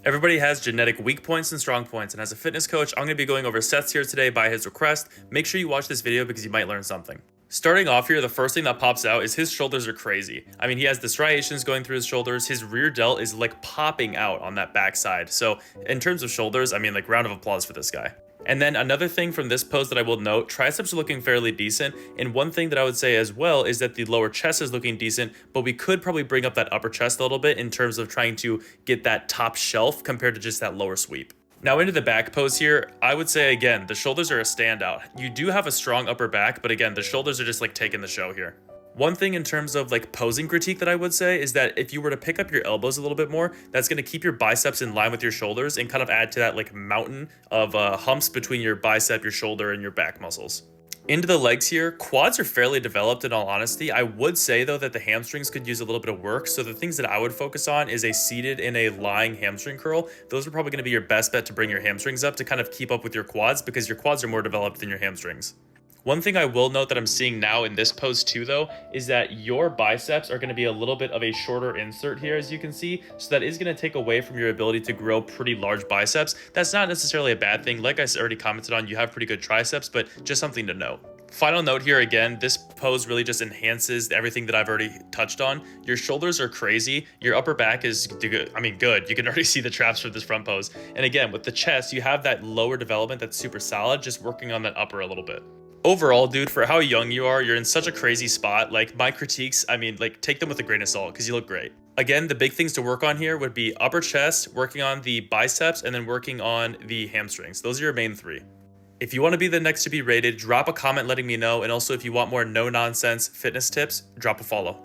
Everybody has genetic weak points and strong points, and as a fitness coach, I'm going to be going over sets here today by his request. Make sure you watch this video because you might learn something. Starting off here, the first thing that pops out is his shoulders are crazy. I mean, he has the striations going through his shoulders. His rear delt is like popping out on that backside. So in terms of shoulders, I mean, like, round of applause for this guy. And then another thing from this pose that I will note, triceps are looking fairly decent. And one thing that I would say as well is that the lower chest is looking decent, but we could probably bring up that upper chest a little bit in terms of trying to get that top shelf compared to just that lower sweep. Now into the back pose here, I would say again, the shoulders are a standout. You do have a strong upper back, but again, the shoulders are just like taking the show here. One thing in terms of like posing critique that I would say is that if you were to pick up your elbows a little bit more, that's going to keep your biceps in line with your shoulders and kind of add to that like mountain of humps between your bicep, your shoulder, and your back muscles. Into the legs here, quads are fairly developed in all honesty. I would say though that the hamstrings could use a little bit of work. So the things that I would focus on is a seated and a lying hamstring curl. Those are probably going to be your best bet to bring your hamstrings up to kind of keep up with your quads because your quads are more developed than your hamstrings. One thing I will note that I'm seeing now in this pose too though, is that your biceps are going to be a little bit of a shorter insert here as you can see. So that is going to take away from your ability to grow pretty large biceps. That's not necessarily a bad thing. Like I already commented on, you have pretty good triceps, but just something to note. Final note here again, this pose really just enhances everything that I've already touched on. Your shoulders are crazy. Your upper back is good. I mean, good. You can already see the traps for this front pose. And again, with the chest, you have that lower development that's super solid, just working on that upper a little bit. Overall, dude, for how young you are, you're in such a crazy spot. Like, my critiques, I mean, like, take them with a grain of salt because you look great. Again, the big things to work on here would be upper chest, working on the biceps, and then working on the hamstrings. Those are your main three. If you want to be the next to be rated, drop a comment letting me know. And also, if you want more no-nonsense fitness tips, drop a follow.